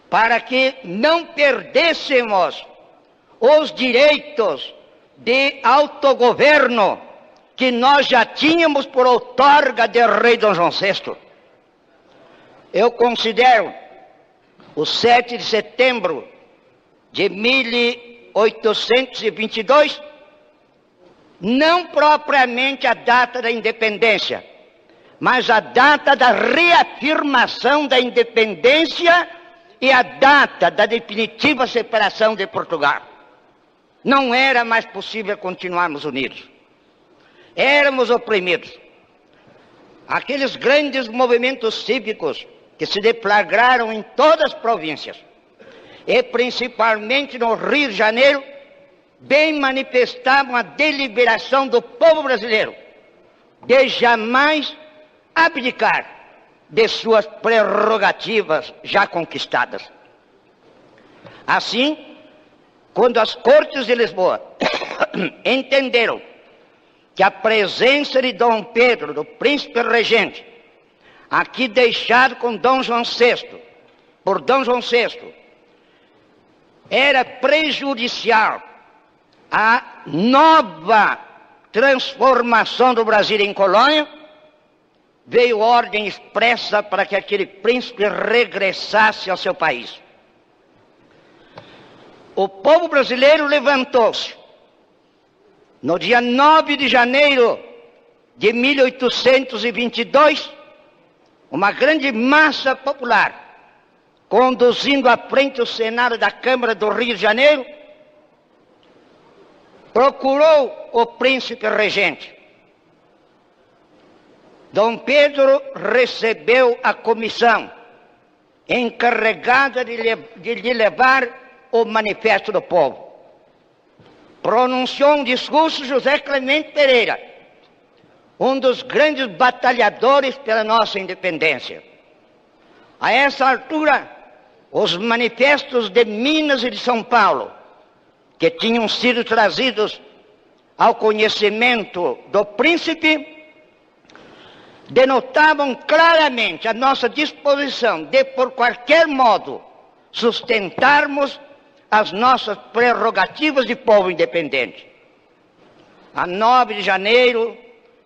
para que não perdêssemos os direitos de autogoverno que nós já tínhamos por outorga do rei Dom João VI. Eu considero o 7 de setembro de 1822 não propriamente a data da independência, mas a data da reafirmação da independência e a data da definitiva separação de Portugal. Não era mais possível continuarmos unidos. Éramos oprimidos. Aqueles grandes movimentos cívicos que se deflagraram em todas as províncias, e principalmente no Rio de Janeiro, bem manifestavam a deliberação do povo brasileiro de jamais abdicar de suas prerrogativas já conquistadas. Assim, quando as Cortes de Lisboa entenderam que a presença de Dom Pedro, do príncipe regente, aqui deixado com Dom João VI, por Dom João VI, era prejudicial à nova transformação do Brasil em colônia, veio ordem expressa para que aquele príncipe regressasse ao seu país. O povo brasileiro levantou-se no dia 9 de janeiro de 1822, uma grande massa popular, conduzindo à frente o Senado da Câmara do Rio de Janeiro, procurou o príncipe regente. Dom Pedro recebeu a comissão encarregada de lhe levar o manifesto do povo. Pronunciou um discurso José Clemente Pereira, um dos grandes batalhadores pela nossa independência. A essa altura, os manifestos de Minas e de São Paulo, que tinham sido trazidos ao conhecimento do príncipe, denotavam claramente a nossa disposição de, por qualquer modo, sustentarmos as nossas prerrogativas de povo independente. A 9 de janeiro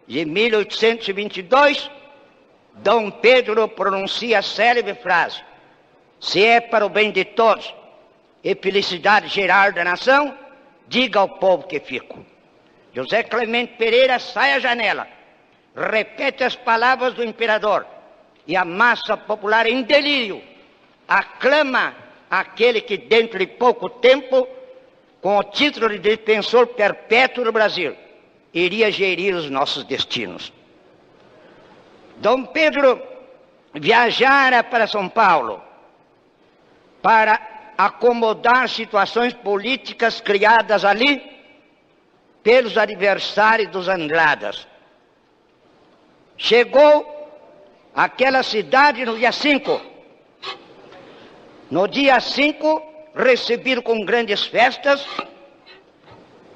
de 1822, Dom Pedro pronuncia a célebre frase: se é para o bem de todos e felicidade geral da nação, diga ao povo que fico. José Clemente Pereira sai à janela, repete as palavras do imperador e a massa popular em delírio aclama aquele que dentro de pouco tempo, com o título de defensor perpétuo do Brasil, iria gerir os nossos destinos. Dom Pedro viajara para São Paulo para acomodar situações políticas criadas ali pelos adversários dos Andradas. Chegou àquela cidade no dia 5. No dia 5, recebido com grandes festas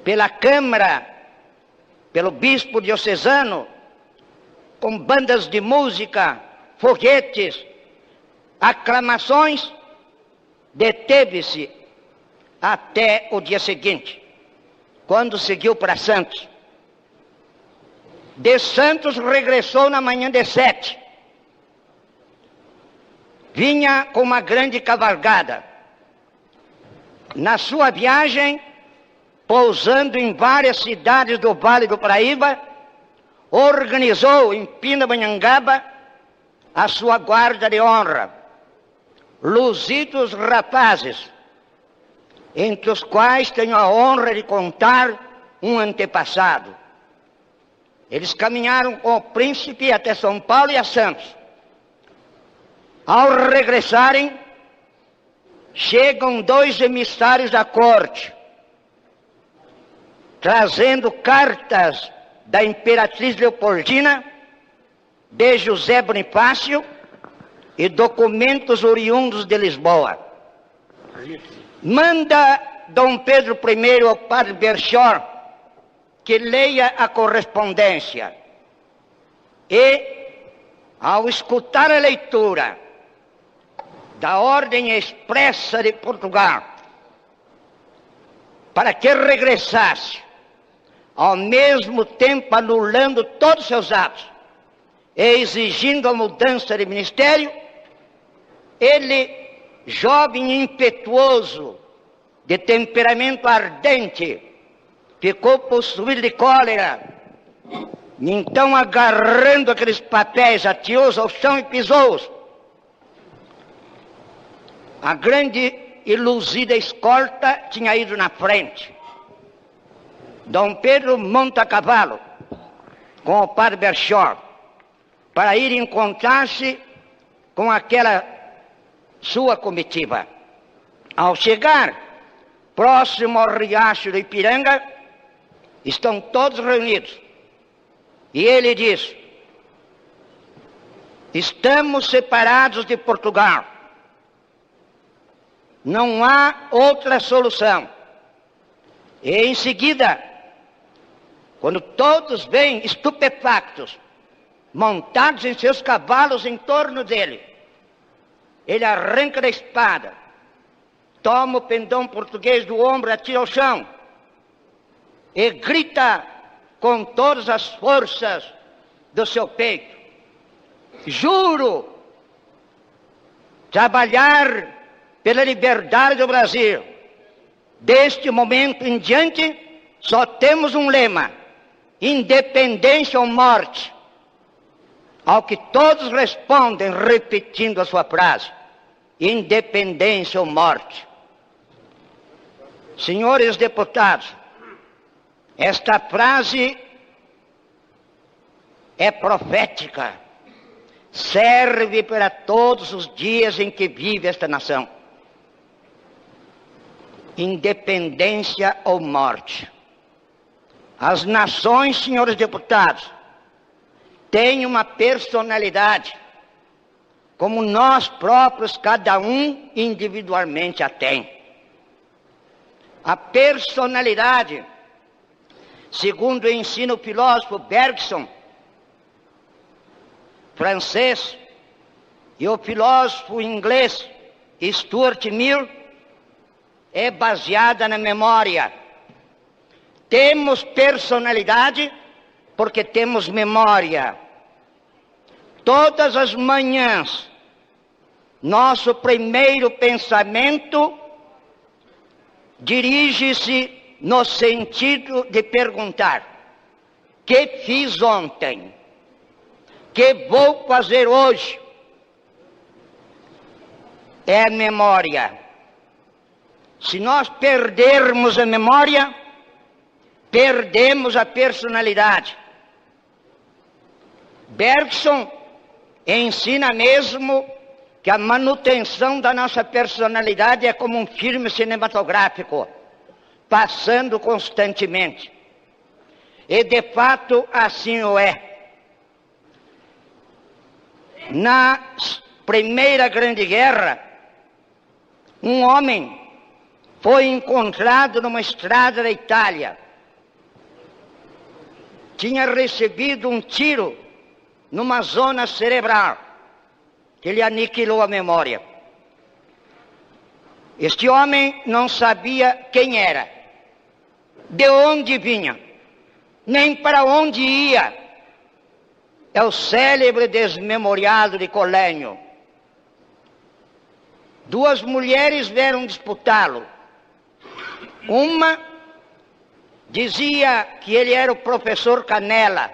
pela Câmara, pelo bispo diocesano, com bandas de música, foguetes, aclamações, deteve-se até o dia seguinte, quando seguiu para Santos. De Santos regressou na manhã de 7. Vinha com uma grande cavalgada. Na sua viagem, pousando em várias cidades do Vale do Paraíba, organizou em Pindamonhangaba a sua guarda de honra, luzidos rapazes, entre os quais tenho a honra de contar um antepassado. Eles caminharam com o príncipe até São Paulo e a Santos. Ao regressarem, chegam 2 emissários da corte, trazendo cartas da imperatriz Leopoldina, de José Bonifácio e documentos oriundos de Lisboa. Manda Dom Pedro I ao padre Belchior que leia a correspondência e, ao escutar a leitura da ordem expressa de Portugal para que regressasse, ao mesmo tempo anulando todos os seus atos e exigindo a mudança de ministério, ele, jovem e impetuoso, de temperamento ardente, ficou possuído de cólera. Então, agarrando aqueles papéis, atirou-os ao chão e pisou-os. A grande e luzida escolta tinha ido na frente. Dom Pedro monta a cavalo com o padre Belchior para ir encontrar-se com aquela sua comitiva. Ao chegar próximo ao riacho do Ipiranga, estão todos reunidos. E ele diz: estamos separados de Portugal. Não há outra solução. E em seguida, quando todos vêm estupefactos, montados em seus cavalos em torno dele, ele arranca da espada, toma o pendão português do ombro e atira ao chão, e grita com todas as forças do seu peito: juro trabalhar pela liberdade do Brasil. Deste momento em diante, só temos um lema: independência ou morte. Ao que todos respondem, repetindo a sua frase: independência ou morte. Senhores deputados, Esta frase é profética, serve para todos os dias em que vive esta nação. Independência ou morte. As nações, senhores deputados, têm uma personalidade, como nós próprios, cada um individualmente a tem. A personalidade, segundo ensina o filósofo Bergson, francês, e o filósofo inglês Stuart Mill, é baseada na memória. Temos personalidade porque temos memória. Todas as manhãs, nosso primeiro pensamento dirige-se no sentido de perguntar: que fiz ontem? Que vou fazer hoje? É a memória. Se nós perdermos a memória, perdemos a personalidade. Bergson ensina mesmo que a manutenção da nossa personalidade é como um filme cinematográfico, passando constantemente. E de fato assim o é. Na Primeira Grande Guerra, um homem foi encontrado numa estrada da Itália. Tinha recebido um tiro numa zona cerebral, que lhe aniquilou a memória. Este homem não sabia quem era, de onde vinha, nem para onde ia. É o célebre desmemoriado de Colenho. Duas mulheres vieram disputá-lo. Uma dizia que ele era o professor Canella,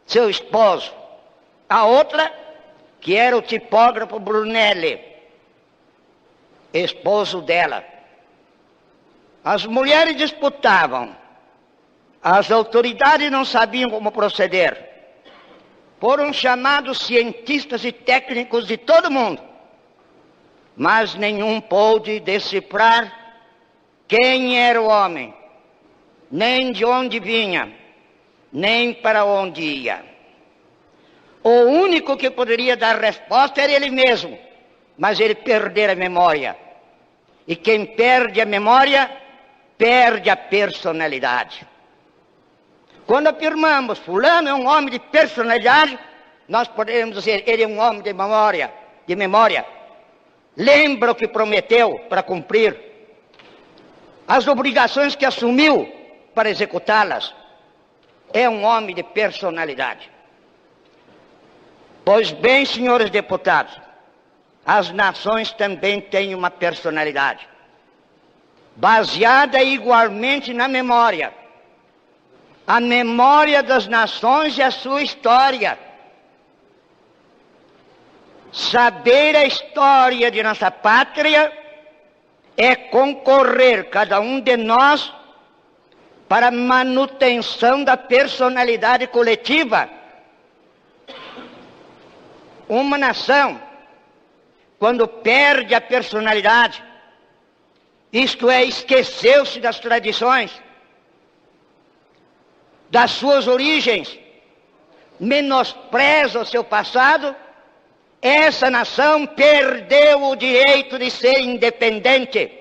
seu esposo. A outra, que era o tipógrafo Brunelli, esposo dela. As mulheres disputavam. As autoridades não sabiam como proceder. Foram chamados cientistas e técnicos de todo mundo, mas nenhum pôde decifrar quem era o homem, nem de onde vinha, nem para onde ia. O único que poderia dar resposta era ele mesmo, mas ele perdera a memória. E quem perde a memória, perde a personalidade. Quando afirmamos, fulano é um homem de personalidade, nós podemos dizer, ele é um homem de memória. Lembra o que prometeu para cumprir, as obrigações que assumiu para executá-las. É um homem de personalidade. Pois bem, senhores deputados, as nações também têm uma personalidade, baseada igualmente na memória. A memória das nações é a sua história. Saber a história de nossa pátria é concorrer, cada um de nós, para a manutenção da personalidade coletiva. Uma nação, quando perde a personalidade, isto é, esqueceu-se das tradições, das suas origens, menospreza o seu passado, essa nação perdeu o direito de ser independente.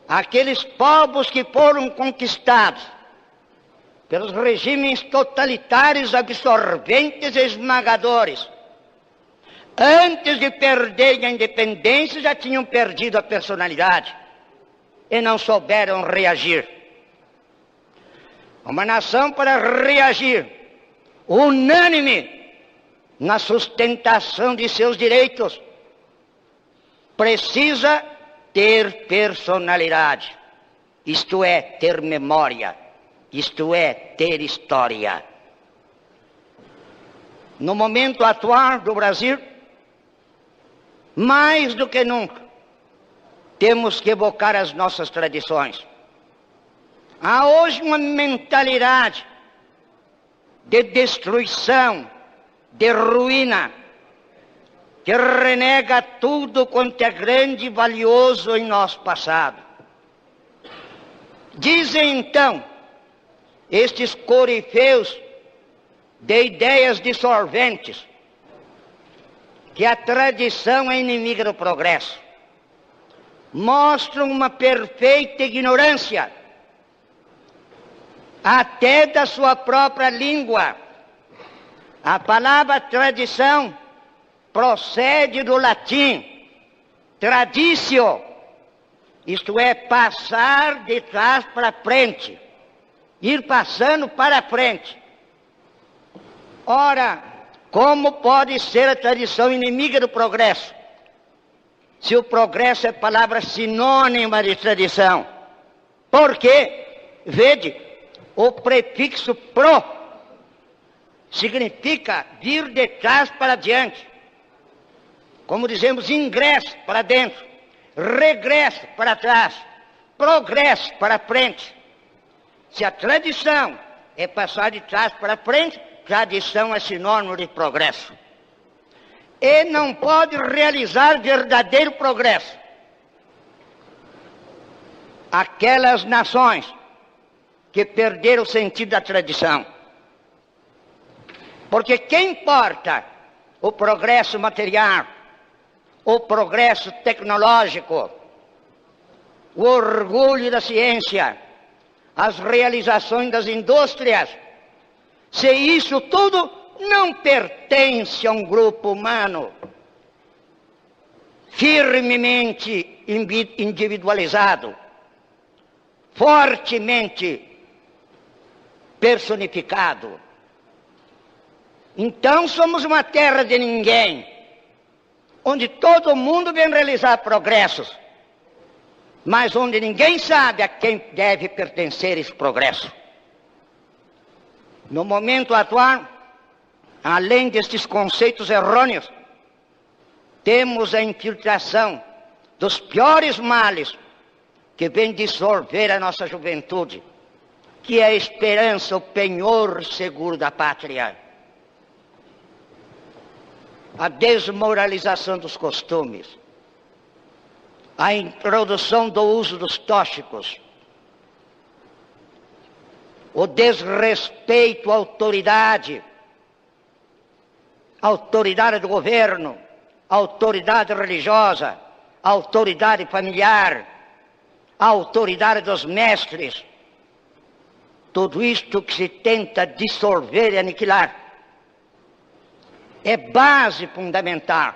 Aqueles povos que foram conquistados pelos regimes totalitários, absorventes e esmagadores, antes de perderem a independência, já tinham perdido a personalidade e não souberam reagir. Uma nação, para reagir unânime na sustentação de seus direitos, precisa ter personalidade, isto é, ter memória, isto é, ter história. No momento atual do Brasil, mais do que nunca, temos que evocar as nossas tradições. Há hoje uma mentalidade de destruição, de ruína, que renega tudo quanto é grande e valioso em nosso passado. Dizem então estes corifeus de ideias dissolventes que a tradição é inimiga do progresso. Mostram uma perfeita ignorância até da sua própria língua. A palavra tradição procede do latim traditio, isto é, passar de trás para frente, ir passando para frente. Ora, como pode ser a tradição inimiga do progresso? Se o progresso é palavra sinônima de tradição. Por quê? Vede, o prefixo pro significa vir de trás para diante. Como dizemos, ingresso para dentro, regresso para trás, progresso para frente. Se a tradição é passar de trás para frente, tradição é sinônimo de progresso. E não pode realizar verdadeiro progresso aquelas nações que perderam o sentido da tradição. Porque quem importa o progresso material, o progresso tecnológico, o orgulho da ciência, as realizações das indústrias, se isso tudo não pertence a um grupo humano firmemente individualizado, fortemente personificado. Então somos uma terra de ninguém, onde todo mundo vem realizar progressos, mas onde ninguém sabe a quem deve pertencer esse progresso. No momento atual, além destes conceitos errôneos, temos a infiltração dos piores males que vem dissolver a nossa juventude, que é a esperança, o penhor seguro da pátria. A desmoralização dos costumes, a introdução do uso dos tóxicos, o desrespeito à autoridade do governo, autoridade religiosa, autoridade familiar, autoridade dos mestres. Tudo isto que se tenta dissolver e aniquilar é base fundamental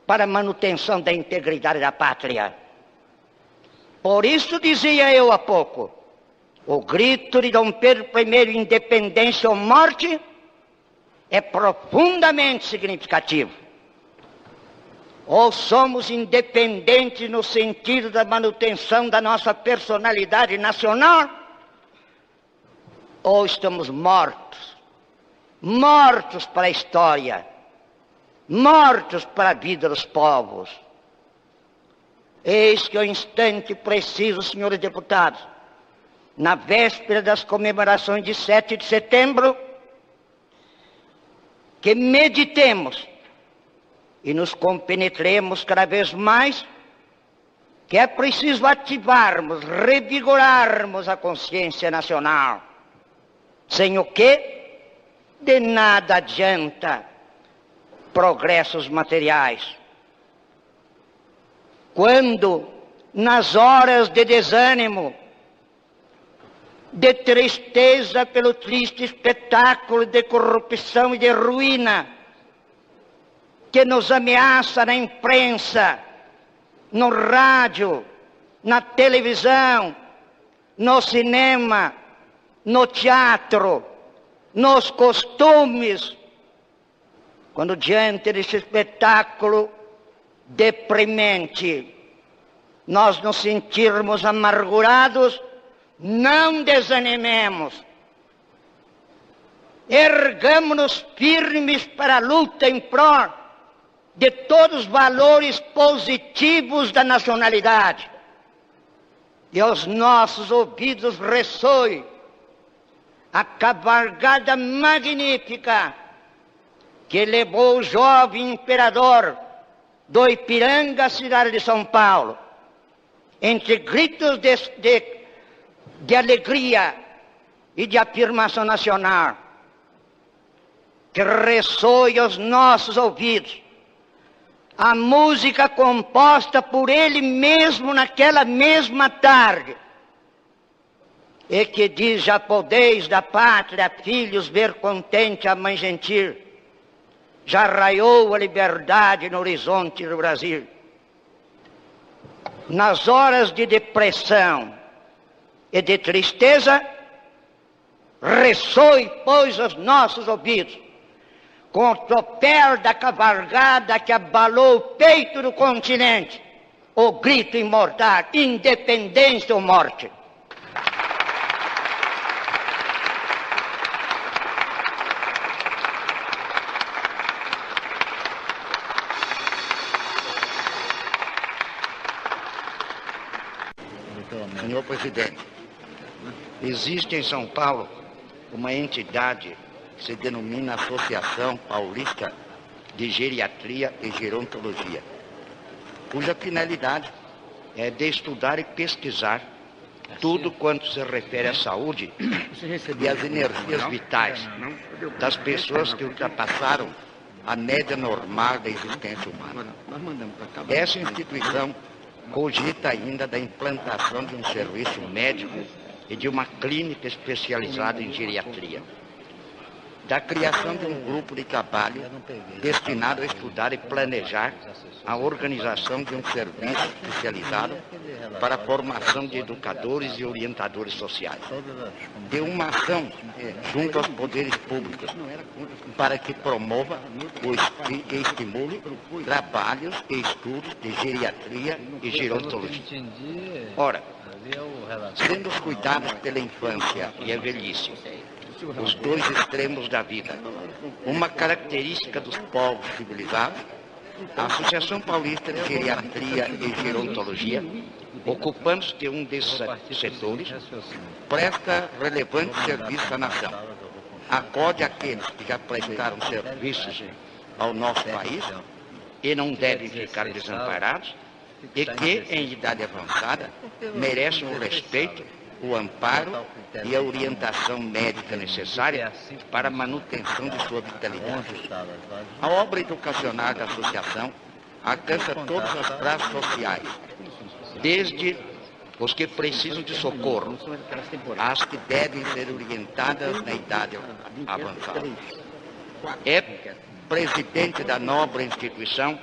para a manutenção da integridade da pátria. Por isso dizia eu há pouco, o grito de Dom Pedro I, independência ou morte, é profundamente significativo. Ou somos independentes no sentido da manutenção da nossa personalidade nacional, ou estamos mortos. Mortos para a história, mortos para a vida dos povos. Eis que o instante preciso, senhores deputados, na véspera das comemorações de 7 de setembro, que meditemos e nos compenetremos cada vez mais que é preciso ativarmos, revigorarmos a consciência nacional, sem o que de nada adianta progressos materiais. Quando, nas horas de desânimo, de tristeza pelo triste espetáculo de corrupção e de ruína que nos ameaça na imprensa, no rádio, na televisão, no cinema, no teatro, nos costumes, quando diante desse espetáculo deprimente nós nos sentirmos amargurados, não desanimemos. Ergamo-nos firmes para a luta em prol de todos os valores positivos da nacionalidade. e aos nossos ouvidos ressoe a cavalgada magnífica que levou o jovem imperador do Ipiranga à cidade de São Paulo, entre gritos de alegria e de afirmação nacional, que ressoe aos nossos ouvidos a música composta por ele mesmo naquela mesma tarde, e que diz: já podeis da pátria, filhos, ver contente a mãe gentil, já raiou a liberdade no horizonte do Brasil. Nas horas de depressão e de tristeza, ressoe, pois, aos nossos ouvidos, com o tropel da cavalgada que abalou o peito do continente, o grito imortal: independência ou morte. Senhor presidente, existe em São Paulo uma entidade que se denomina Associação Paulista de Geriatria e Gerontologia, cuja finalidade é de estudar e pesquisar tudo quanto se refere à saúde e às energias vitais das pessoas que ultrapassaram a média normal da existência humana. Essa instituição cogita ainda da implantação de um serviço médico e de uma clínica especializada em geriatria, da criação de um grupo de trabalho destinado a estudar e planejar a organização de um serviço especializado para a formação de educadores e orientadores sociais, de uma ação junto aos poderes públicos para que promova e estimule trabalhos e estudos de geriatria e gerontologia. Ora, sendo os cuidados pela infância e a velhice os dois extremos da vida uma característica dos povos civilizados, a Associação Paulista de Geriatria e Gerontologia, ocupando-se de um desses setores, presta relevante serviço à nação. Acode àqueles que já prestaram serviços ao nosso país e não devem ficar desamparados, e que, em idade avançada, merecem o respeito, o amparo e a orientação médica necessária para a manutenção de sua vitalidade. A obra educacional da associação alcança todas as classes sociais, desde os que precisam de socorro às que devem ser orientadas na idade avançada. É presidente da nobre instituição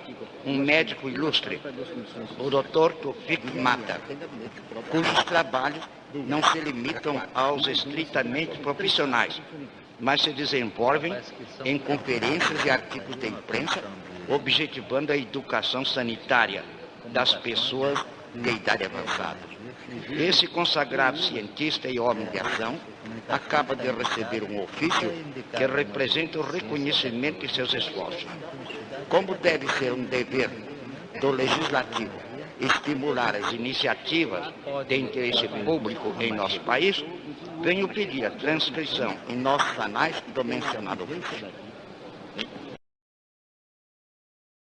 um médico ilustre, o Dr. Tofik Mata, cujos trabalhos não se limitam aos estritamente profissionais, mas se desenvolvem em conferências e artigos de imprensa, objetivando a educação sanitária das pessoas de idade avançada. Esse consagrado cientista e homem de ação acaba de receber um ofício que representa o reconhecimento de seus esforços. Como deve ser um dever do Legislativo estimular as iniciativas de interesse público em nosso país, venho pedir a transcrição em nossos anais do mencionado ofício.